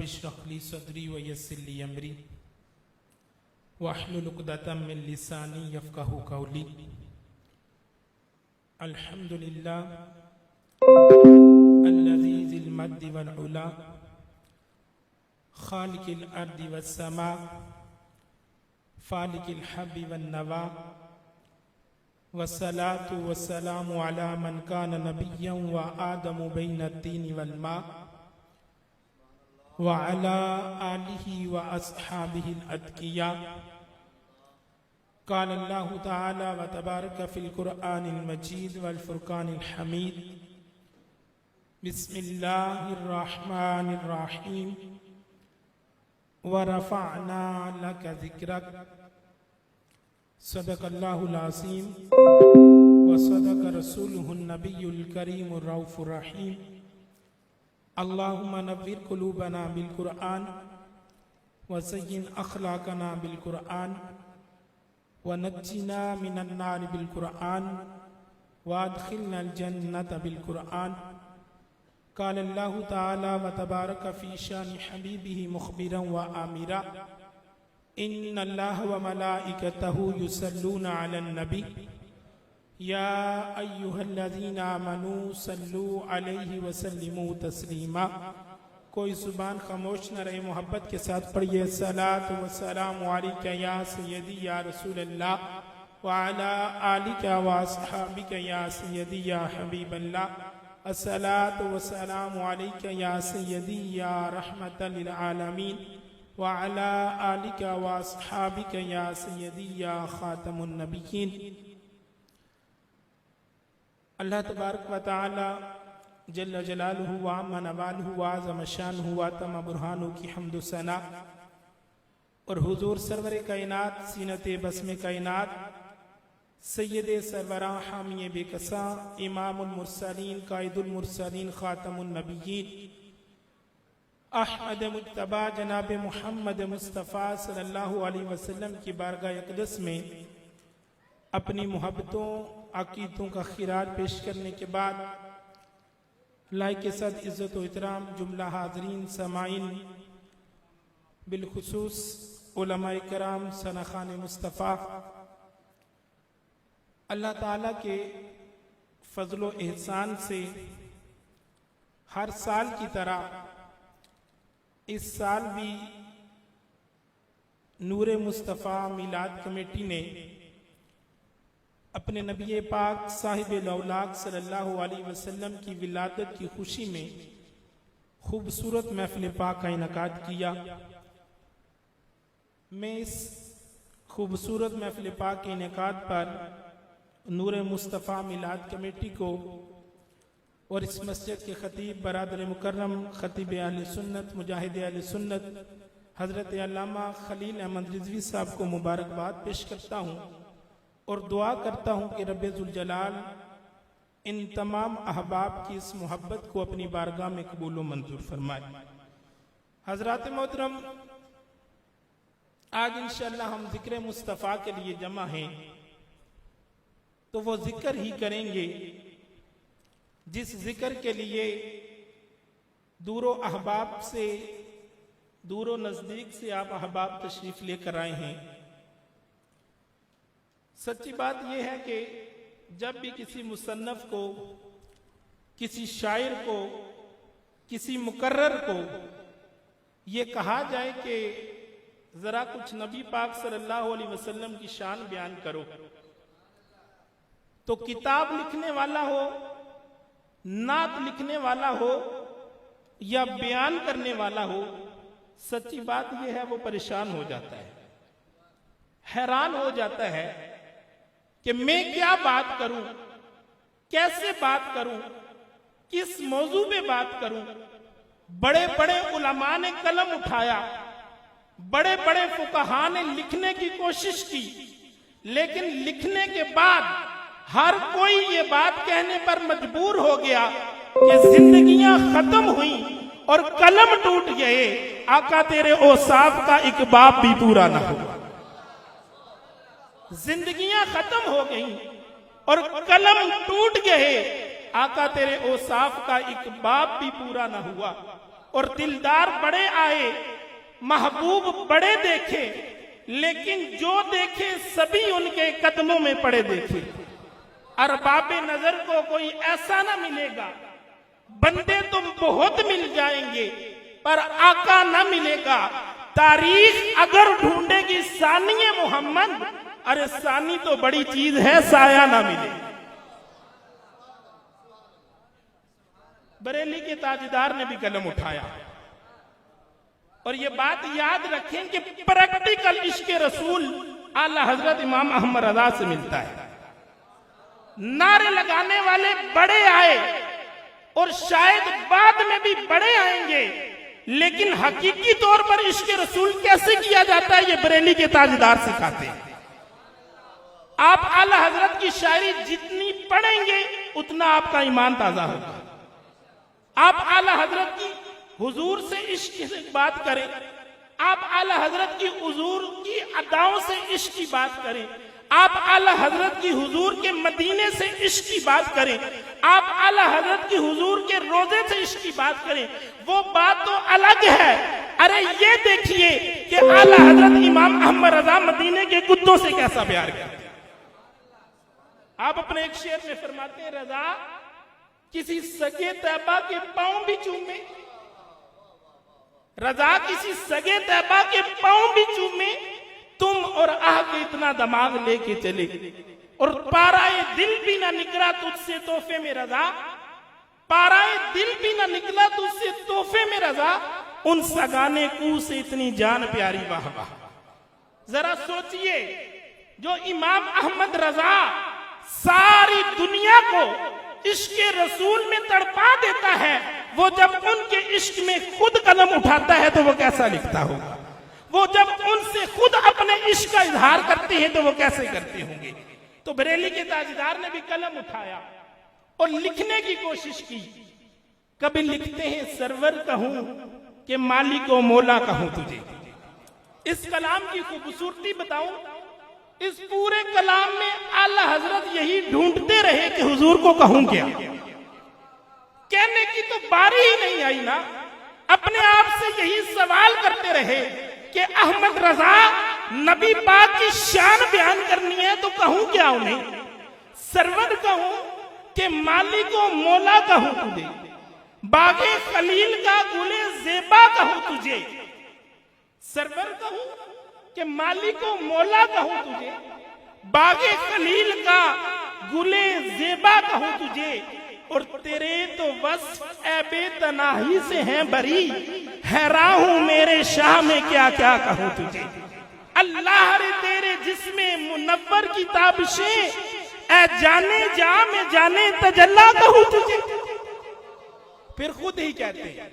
Rabbi इश्रह ली सदरी व यस्सिर ली अमरी वहलुल उक़दतम मिन लिसानी यफ़क़हू क़ौली। अल्हम्दुलिल्लाह अल्लज़ी ज़िल मद्दि वल उला ख़ालिक़िल अर्दि वस समा फ़ालिक़िल हब्बि वन नवा वस्सलातु वस्सलामु अला मन कान नबिय्यन व आदमु बैन तीन वल मा व अला आलिहि व अस्हाबिहिल अत्क़िया। क़ाल अल्लाहु तआला व तबारक फ़िल क़ुरआनिल मजीद वल फ़ुरक़ानिल हमीद। बिस्मिल्लाहिर रहमानिर रहीम। व रफ़अना लक ज़िक्रक। सदक़ल्लाहुल अज़ीम व सदक़ रसूलुहुन नबियुल करीमुर रऊफ़ुर रहीम। अल्लाहुम्मा नव्विर क़ुलूबना बिल क़ुरआन व ज़य्यिन अख़लाक़ना बिल क़ुरआन व नज्जिना मिनन नार बिल क़ुरआन व अदख़िलनल जन्नत बिल क़ुरआन। क़ाल अल्लाहु तआला व तबारक फ़ी शानि हबीबिही मुख़बिरन व आमिरा। इन्नल्लाह व मलाइकतहु युसल्लूना अलन नबी या अय्युहल्लज़ीना आमनू सल्लू अलैहि व सल्लिमू तस्लीमा। कोई ज़ुबान खामोश न रहे, मोहब्बत के साथ पढ़िए। सलातु व सलामु अलैका या सय्यदी या रसूलल्लाह व अला आलिका व अस्हाबिका या सय्यदी या हबीबल्लाह। अस्सलातु व सलामु अलैका या सय्यदी या रहमतल लिल आलमीन व अला आलिका व अस्हाबिका या सय्यदी या खातमुन नबिय्यीन। अल्लाह तबारक व तआला जल्ल जलालुहु व अम्मा नवालुहु व अज़म शानुहु व तम बुरहानु की हम्दु सना और हुजूर सरवर कायनात सीनत बस्म कायनात सय्यदे सरवरा हामी बेकसा इमामुल मुरसलीन कायदुल मुरसलीन खातमुन नबिय्यीन अहमद मुज्तबा जनाब मुहम्मद मुस्तफ़ा सल्लल्लाहु अलैहि वसल्लम की बारगाह अक़दस में अपनी मोहब्बतों अक़ीदों का खिराज पेश करने के बाद लायक सद इज़्ज़त व इहतराम जुमला हाज़रीन समाइन बिलखुसूस उलमाए कराम सनाख़ान मुस्तफ़ा, अल्लाह ताला के फ़ज़्ल व एहसान से हर साल की तरह इस साल भी नूरे मुस्तफ़ा मिलाद कमेटी ने अपने नबी पाक साहिब लौलाक सल्लल्लाहु अलैहि वसल्लम की विलादत की खुशी में खूबसूरत महफ़िल पाक का इनकाद किया। मैं इस खूबसूरत महफ़िल पाक के इनकाद पर नूरे मुस्तफ़ा मिलाद कमेटी को और इस मस्जिद के ख़तीब बरादर मुकर्रम ख़तीब अहले सुन्नत मुजाहिद अहले सुन्नत हज़रत अल्लामा खलील अहमद रिज़वी साहब को मुबारकबाद पेश करता हूँ और दुआ करता हूँ कि रब्बे ज़ुल जलाल इन तमाम अहबाब की इस मोहब्बत को अपनी बारगाह में कबूल व मंजूर फरमाए। हज़रात मोहतरम, आज इंशाअल्लाह हम ज़िक्र मुस्तफ़ा के लिए जमा हैं, तो वो जिक्र ही करेंगे जिस जिक्र के लिए दूरो अहबाब से दूरो नज़दीक से आप अहबाब तशरीफ़ लेकर आए हैं। सच्ची बात यह है कि जब भी किसी मुसन्नफ को, किसी शायर को, किसी मुकर्रर को ये कहा जाए कि ज़रा कुछ नबी पाक सल्लल्लाहु अलैहि वसल्लम की शान बयान करो, तो किताब लिखने वाला हो, नात लिखने वाला हो या बयान करने वाला हो, सच्ची बात यह है वो परेशान हो जाता है, हैरान हो जाता है कि मैं क्या बात करूं, कैसे बात करूं, किस मौजू पे बात करूं। बड़े बड़े उलमा ने कलम उठाया, बड़े बड़े फुकहा ने लिखने की कोशिश की, लेकिन लिखने के बाद हर कोई ये बात कहने पर मजबूर हो गया कि जिंदगियां खत्म हुई और कलम टूट गए, आका तेरे औसाफ का एक बाब भी पूरा ना हुआ। जिंदगियां खत्म हो गई और कलम टूट गए, आका तेरे औसाफ का एक बाब भी पूरा ना हुआ। और दिलदार बड़े आए, महबूब बड़े देखे, लेकिन जो देखे सभी उनके कदमों में पड़े देखे। अरबाबे नजर को कोई ऐसा ना मिलेगा, बंदे तो बहुत मिल जाएंगे पर आका ना मिलेगा। तारीख अगर ढूंढेगी सानिए मोहम्मद, अरे सानी तो बड़ी चीज है, साया ना मिले। बरेली के ताजदार ने भी कलम उठाया। और ये बात याद रखें कि प्रैक्टिकल इश्क रसूल आला हजरत इमाम अहमद रजा से मिलता है। नारे लगाने वाले बड़े आए और शायद बाद में भी बड़े आएंगे, लेकिन हकीकी तौर पर इश्क रसूल कैसे किया जाता है ये बरेली के ताजदार सिखाते हैं। आप आला हजरत की शायरी जितनी पढ़ेंगे उतना आपका ईमान ताजा होगा। आप आला हजरत की हुजूर से इश्क की बात करें, आप आला हजरत की हुजूर की अदाओं से इश्क की बात करें, आप आला हजरत की हुजूर के मदीने से इश्क की बात करें, आप आला हजरत की हुजूर के रोजे से इश्क की बात करें, वो बात तो अलग है। अरे ये देखिए कि आला हजरत इमाम अहमद रजा मदीने के कुत्तों से कैसा प्यार करते। आप अपने एक शेर में फरमाते हैं, रजा किसी सगे तैबा के पांव भी चूमे, रजा किसी सगे तैबा के पांव भी चूमे, तुम और आह के इतना दिमाग लेके चले, और पाराए दिल भी ना निकला तुझसे तोहफे में रजा, पाराए दिल भी ना निकला तुझसे तोहफे में रजा, उन सगाने कू से इतनी जान प्यारी वाह वाह। जरा सोचिए, जो इमाम अहमद रजा सारी दुनिया को इश्क रसूल में तड़पा देता है, वो जब उनके इश्क में खुद कलम उठाता है तो वो कैसा लिखता होगा। वो जब उनसे खुद अपने इश्क का इजहार करते हैं तो वो कैसे करते होंगे। तो बरेली के ताजदार ने भी कलम उठाया और लिखने की कोशिश की। कभी लिखते हैं सरवर कहूं कि मालिको मौला कहूं तुझे। इस कलाम की खूबसूरती बताऊं, इस पूरे कलाम में आला हजरत यही ढूंढते रहे कि हुजूर को कहूं क्या। कहने की तो बारी ही नहीं आई ना, अपने आप से यही सवाल करते रहे कि अहमद रजा नबी पाक की शान बयान करनी है तो कहूं क्या उन्हें। सरवर कहूं कि मालिको मौला कहूं तुझे, बागे खलील का गुले जेबा कहूं तुझे। सरवर कहूं कि मालिको मौला कहूं तुझे, बागे खलील का गुले जेबा कहूं तुझे, और तेरे तो वस्फ ऐबे तनाही से हैं बरी, हैरान हूं मेरे शाह में क्या क्या कहूं तुझे। अल्लाह रे तेरे जिस्मे मुनव्वर की ताबिशें, ऐ जाने जा में जाने तजल्ला कहूं तुझे। फिर खुद ही कहते हैं,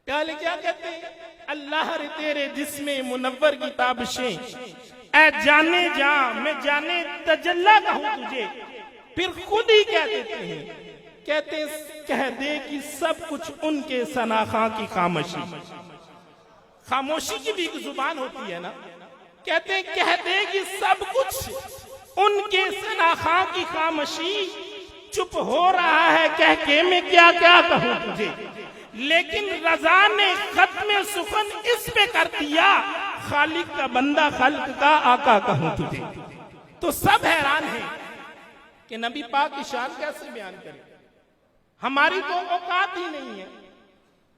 पहले क्या कहते हैं, अल्लाह रे तेरे जिस्मे मुनव्वर की ताबिशें, ऐ जाने जा मैं जाने तजल्ला कहूं तुझे। फिर खुद ही कह देते हैं, कहते कह दे कि सब कुछ उनके सनाखा की खामोशी। खामोशी की भी एक जुबान होती है ना। कहते कह दे कि सब कुछ उनके सनाखा की खामोशी, चुप हो रहा है कह के मैं क्या क्या कहूं तुझे। लेकिन रजा ने खत्म सुखन इस पे कर दिया, खालिक का बंदा खल्क का आका कहूं तुझे। तो सब हैरान हैं कि नबी पाक की शान कैसे बयान करें। हमारी तो औकात ही नहीं है,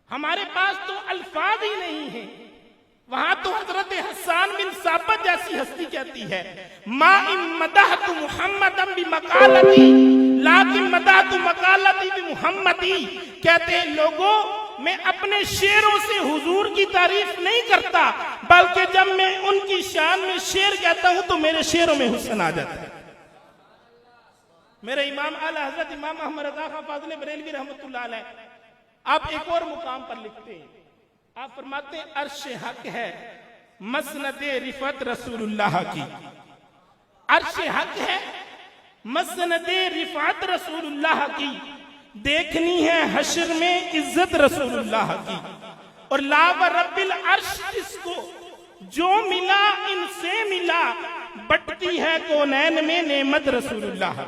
हमारे पास तो अल्फाज ही नहीं है। वहां तो हजरत हसन बिन साबित जैसी हस्ती कहती है, मा इम्मदहतु मुहम्मदन बि मकालती लाकिन मदहतु मकालती बि मुहम्मदी। कहते हैं लोगों, मैं अपने शेरों से हुजूर की तारीफ नहीं करता, बल्कि जब मैं उनकी शान में शेर कहता हूं तो मेरे शेरों में हुस्न आ जाता है। मेरे इमाम आला हजरत इमाम अहमद रजा खां फाज़िल बरेलवी रहमतुल्लाह अलैह आप एक और मुकाम पर लिखते हैं, आप फरमाते हैं अर्श हक है मसनदे रिफत रसूलुल्लाह की। अर्श हक है मसनदे रिफत रसूलुल्लाह की, देखनी है हश्र में इज्जत रसूलुल्लाह की। और लाव रब्बिल अर्श इसको जो मिला इनसे मिला, बटती है कौनैन में नेमत रसूलुल्लाह।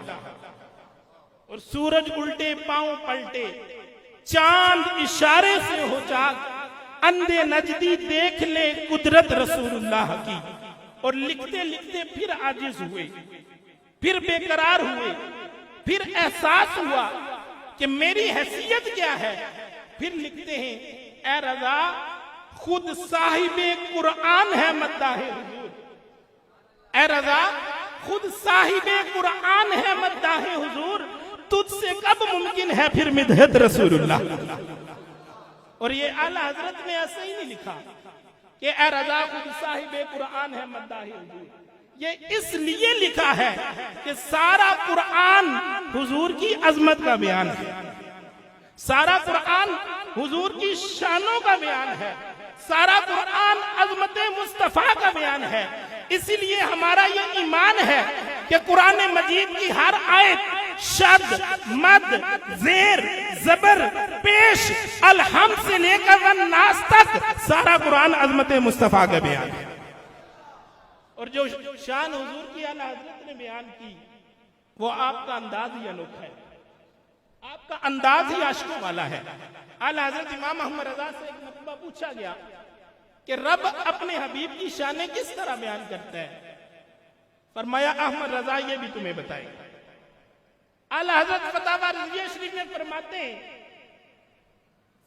और सूरज उल्टे पांव पलटे, चांद इशारे से हो जाग, अंधे नजदी देख ले कुदरत रसूलुल्लाह की। और लिखते लिखते फिर आजिज हुए, फिर बेकरार हुए, फिर एहसास हुआ कि मेरी हैसियत क्या है। फिर लिखते हैं, ए रजा खुद साहिबे कुरान है मद्दाहे हुजूर, ए रजा खुद साहिबे कुरान है मद्दाहे हुजूर, तुझसे कब मुमकिन है फिर मिदहत रसूलुल्लाह। और ये आला हजरत ने ऐसे ही नहीं लिखा कि ए रजा खुद साहिबे कुरान है मद्दाहे हुजूर, ये इसलिए लिखा है कि सारा कुरान हुजूर की अजमत का बयान है, सारा कुरान हुजूर की शानों का बयान है, सारा कुरान अजमत मुस्तफा का बयान है। इसीलिए हमारा ये ईमान है कि कुरान मजीद की हर आयत शद, मद, जेर, जबर, पेश, अलहम से लेकर वन्नास तक सारा कुरान अजमत मुस्तफा का बयान है। और जो शान हुजूर की आला हजरत ने बयान की, वो आपका अंदाज ही अनोखा है, आपका अंदाज ही आशिकों वाला है। आला हजरत इमाम अहमद रजा से एक मरतबा पूछा गया कि रब अपने हबीब की शान किस तरह बयान करता है। फरमाया अहमद रजा ये भी तुम्हें बताएगा। आला हजरत फतावा रिज़विया शरीफ में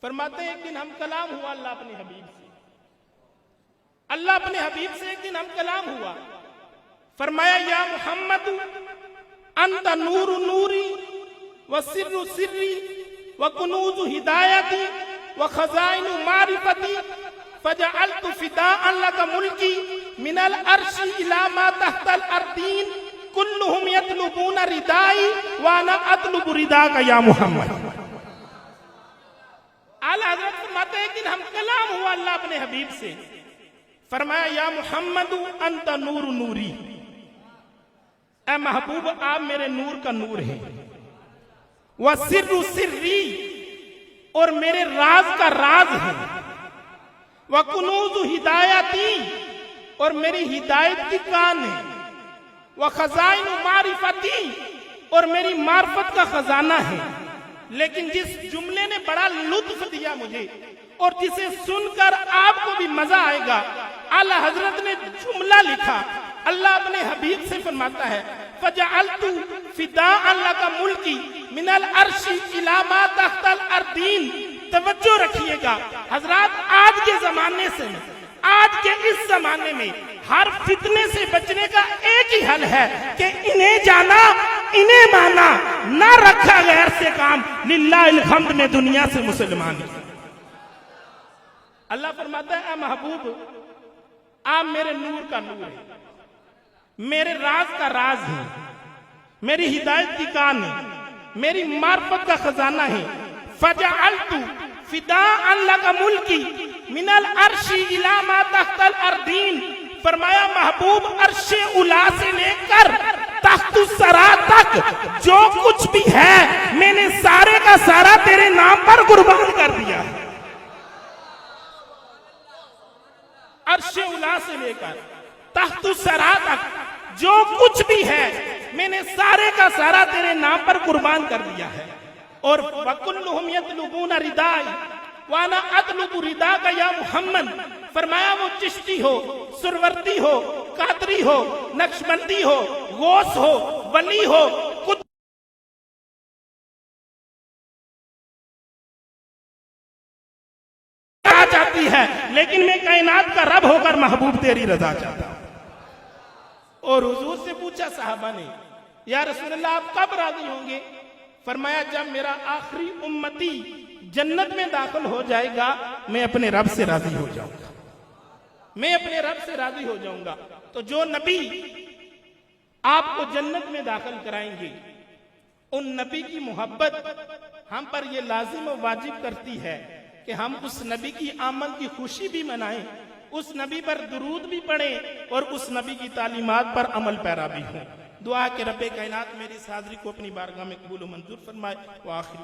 फरमाते एक दिन हम कलाम हुआ अल्लाह अपने हबीब से, अल्लाह अपने हबीब से एक दिन हम कलाम हुआ। फरमाया या मुहम्मद अंत नूर नूरी व सिर्रु सिर्री व कुनूज हिदायती व खजाइन मारिफती फजअलतु फिदाअन लक मुल्की मिनल अर्शी इला मा तहतल अर्दीन कुल्लुहुम यतलुबून रिदाई व अना अतलुबु रिदाका या मुहम्मद। आला हजरत फरमाते हैं कि हम कलाम हुआ अल्लाह अपने हबीब से। फरमाया या मुहम्मद अंत नूर नूरी, ए महबूब आप मेरे नूर का नूर है। वह सिर्रु सिर्री, और मेरे राज का राज है। वह कुनूज हिदायती, और मेरी हिदायत की कान है। वह खजाइन मारिफती, और मेरी मार्फत का खजाना है। लेकिन जिस जुमले ने बड़ा लुत्फ दिया मुझे और जिसे सुनकर आपको भी मजा आएगा, आला हजरत ने जुमला लिखा। अल्लाह अपने हबीब से फरमाता है फजअलतु फिदाअन लका मुल्की मिनल अर्शी इला मा तहतल अर्दीन। तवज्जो रखिएगा हजरात, आज के जमाने से, आज के इस जमाने में हर फितने से बचने का एक ही हल है कि इन्हें जाना, इन्हें माना, ना रखा गैर से काम, लिल्लाहिल हम्द में दुनिया से मुसलमान। अल्लाह फरमाता है महबूब आप मेरे नूर का नूर है, मेरे राज का राज है, मेरी हिदायत की कान है, मेरी मार्फत का खजाना है। फजअलतु फिदाअन लका मुल्की मिनल अर्शी इला मा तहतल अर्दीन। फरमाया महबूब अर्शे उला से लेकर तख्तु सरा तक जो कुछ भी है मैंने सारे का सारा तेरे नाम पर कुर्बान कर दिया। अर्शे उला से लेकर तख्तु सरा तक जो कुछ भी है मैंने सारे का सारा तेरे नाम पर कुर्बान कर दिया है। और वकुल्लुहुम यतलुबून रिदाई व अना अतलुबु रिदाका या मुहम्मद। फरमाया वो चिश्ती हो, सुरवर्ती हो, कादरी हो, नक्शबंदी हो, गौस हो, वली हो, चाहती है, लेकिन मैं कायनात का रब होकर महबूब तेरी रजा चाहता हूं। और हुजूर से पूछा साहबा ने या रसूलल्लाह आप कब राजी होंगे। फरमाया जब मेरा आखिरी उम्मती जन्नत में दाखिल हो जाएगा मैं अपने रब से राजी हो जाऊंगा, मैं अपने रब से राजी हो जाऊंगा। तो जो नबी आपको जन्नत में दाखिल कराएंगे उन नबी की मोहब्बत हम पर यह लाजिम और वाजिब करती है कि हम उस नबी की आमद की खुशी भी मनाएं, उस नबी पर दुरूद भी पढ़ें और उस नबी की तालीमात पर अमल पैरा भी हों। दुआ के रब्बे कायनात मेरी इस हाज़री को अपनी बारगाह में कबूल और मंजूर फरमाए। व आखिर